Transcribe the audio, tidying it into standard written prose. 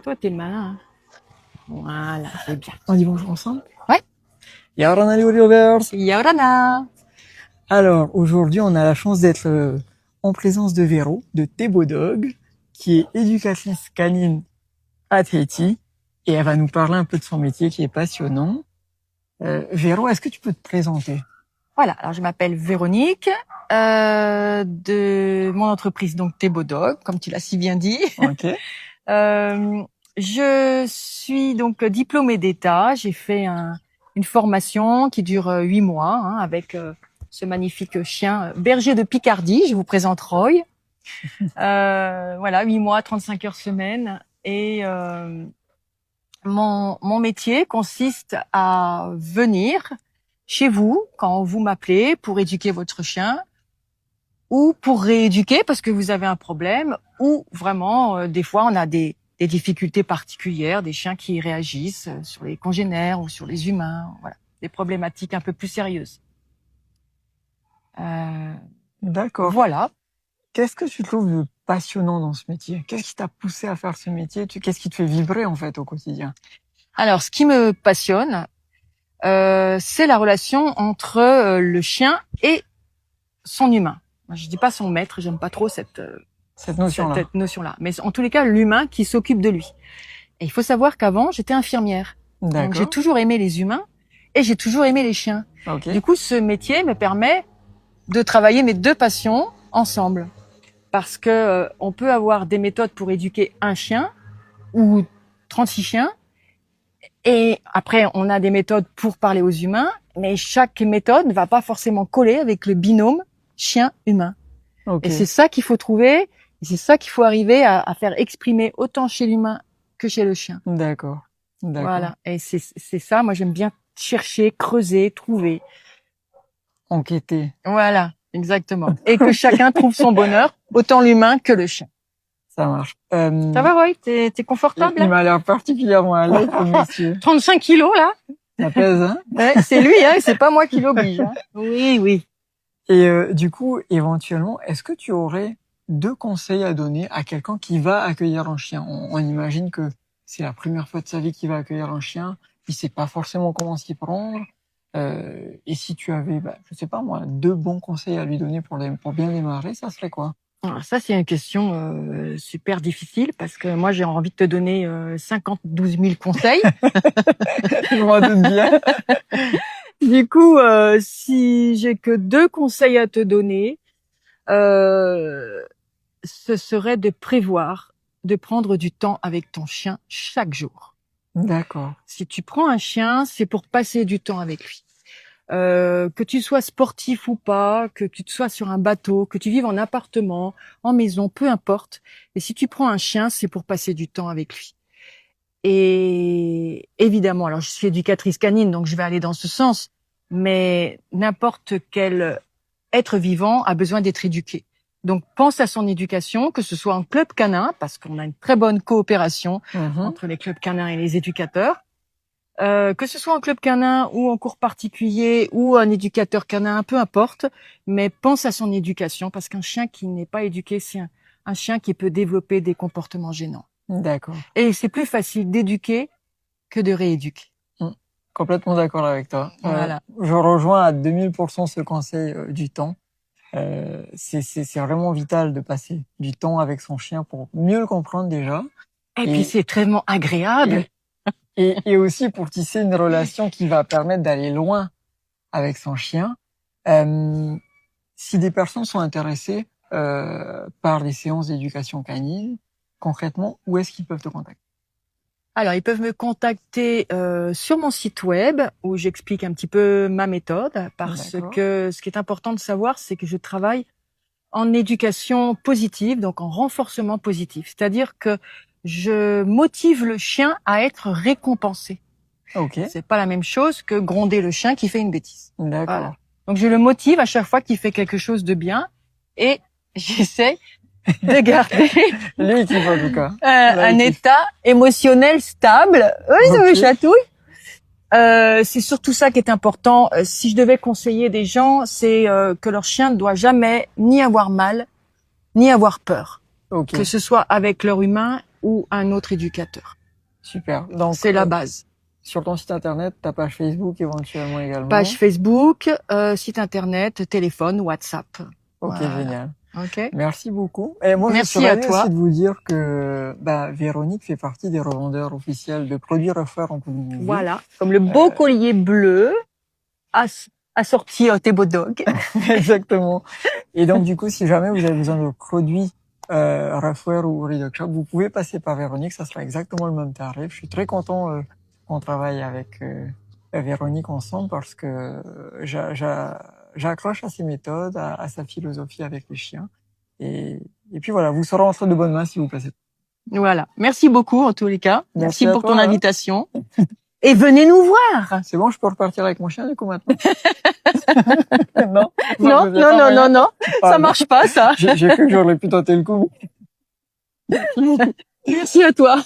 Toi, t'es malin. Hein. Voilà, c'est bien. On dit bonjour ensemble? Ouais. Yorana les Oliovers. Yorana. Alors, aujourd'hui, on a la chance d'être en présence de Véro, de Tebo Dog, qui est éducatrice canine à Tahiti. Et elle va nous parler un peu de son métier qui est passionnant. Véro, est-ce que tu peux te présenter? Voilà, alors je m'appelle Véronique, de mon entreprise, donc Tebo Dog, comme tu l'as si bien dit. Ok. Je suis donc diplômée d'État. J'ai fait une formation qui dure 8 mois hein, avec ce magnifique chien berger de Picardie. Je vous présente Roy. Voilà, 8 mois, 35 heures semaine. Et mon métier consiste à venir chez vous quand vous m'appelez pour éduquer votre chien ou pour rééduquer parce que vous avez un problème ou vraiment des fois on a des difficultés particulières, des chiens qui réagissent sur les congénères ou sur les humains, voilà, des problématiques un peu plus sérieuses. D'accord. Voilà. Qu'est-ce que tu trouves de passionnant dans ce métier? Qu'est-ce qui t'a poussé à faire ce métier? Qu'est-ce qui te fait vibrer en fait au quotidien? Alors, ce qui me passionne, c'est la relation entre le chien et son humain. Je dis pas son maître, j'aime pas trop cette notion-là. Mais en tous les cas, l'humain qui s'occupe de lui. Et il faut savoir qu'avant, j'étais infirmière. Donc, j'ai toujours aimé les humains et j'ai toujours aimé les chiens. Okay. Du coup, ce métier me permet de travailler mes deux passions ensemble. Parce que on peut avoir des méthodes pour éduquer un chien ou 36 chiens. Et après, on a des méthodes pour parler aux humains. Mais chaque méthode ne va pas forcément coller avec le binôme chien-humain. Okay. Et c'est ça qu'il faut trouver. Et c'est ça qu'il faut arriver à faire exprimer autant chez l'humain que chez le chien. D'accord. Voilà. Et c'est ça. Moi, j'aime bien chercher, creuser, trouver. Enquêter. Voilà. Exactement. Et que chacun trouve son bonheur, autant l'humain que le chien. Ça marche. Ça va, Roy? T'es confortable, là? Il m'a l'air particulièrement à l'aise, ce monsieur. 35 kilos, là? Ça pèse, hein? Ouais, c'est lui, hein? C'est pas moi qui l'oblige, hein? Oui, oui. Et du coup, éventuellement, est-ce que tu aurais 2 conseils à donner à quelqu'un qui va accueillir un chien? On imagine que c'est la première fois de sa vie qu'il va accueillir un chien. Il sait pas forcément comment s'y prendre. Et si tu avais, je sais pas moi, 2 bons conseils à lui donner pour bien démarrer, ça serait quoi? Alors ça, c'est une question super difficile parce que moi, j'ai envie de te donner 12 000 conseils. Je m'en doute bien. Du coup, si j'ai que 2 conseils à te donner, ce serait de prévoir, de prendre du temps avec ton chien chaque jour. D'accord. Si tu prends un chien, c'est pour passer du temps avec lui. Que tu sois sportif ou pas, que tu sois sur un bateau, que tu vives en appartement, en maison, peu importe. Et si tu prends un chien, c'est pour passer du temps avec lui. Et évidemment, alors je suis éducatrice canine, donc je vais aller dans ce sens, mais n'importe quel être vivant a besoin d'être éduqué. Donc pense à son éducation, que ce soit en club canin, parce qu'on a une très bonne coopération entre les clubs canins et les éducateurs. Que ce soit en club canin ou en cours particulier ou un éducateur canin, peu importe, mais pense à son éducation parce qu'un chien qui n'est pas éduqué, c'est un chien qui peut développer des comportements gênants. D'accord. Et c'est plus facile d'éduquer que de rééduquer. Complètement d'accord avec toi. Voilà. Je rejoins à 2000% ce conseil du temps. C'est vraiment vital de passer du temps avec son chien pour mieux le comprendre déjà. Et puis c'est tellement agréable. Et aussi pour tisser une relation qui va permettre d'aller loin avec son chien. Si des personnes sont intéressées par les séances d'éducation canine, concrètement, où est-ce qu'ils peuvent te contacter? Alors, ils peuvent me contacter sur mon site web où j'explique un petit peu ma méthode parce que ce qui est important de savoir, c'est que je travaille en éducation positive, donc en renforcement positif. C'est-à-dire que je motive le chien à être récompensé. Okay. C'est pas la même chose que gronder le chien qui fait une bêtise. D'accord. Voilà. Donc je le motive à chaque fois qu'il fait quelque chose de bien et j'essaie de garder l'équipe en tout cas. Un état émotionnel stable. Oui, ça me chatouille. C'est surtout ça qui est important. Si je devais conseiller des gens, c'est que leur chien ne doit jamais ni avoir mal, ni avoir peur. Okay. Que ce soit avec leur humain ou un autre éducateur. Super. Donc, C'est la base. sur ton site internet, ta page Facebook éventuellement également. Page Facebook, site internet, téléphone, WhatsApp. Ok, Voilà. génial. Ok. Merci beaucoup. Et moi, Merci je serais à allé toi. aussi de vous dire que Véronique fait partie des revendeurs officiels de produits refaits en Colombie. Voilà. Comme le beau collier bleu assorti tes beaux dogs. Exactement. Et donc, du coup, si jamais vous avez besoin de produits Refaire ou Redox Shop, vous pouvez passer par Véronique, ça sera exactement le même tarif. Je suis très content qu'on travaille avec Véronique ensemble parce que j'accroche à ses méthodes, à sa philosophie avec les chiens. Et puis voilà, vous serez entre de bonnes mains si vous passez. Voilà. Merci beaucoup en tous les cas. Merci à pour toi, ton hein. invitation. Et venez nous voir. C'est bon, je peux repartir avec mon chien du coup maintenant. Non, non. Ça marche pas, ça. J'ai cru que j'aurais pu tenter le coup. Merci à toi.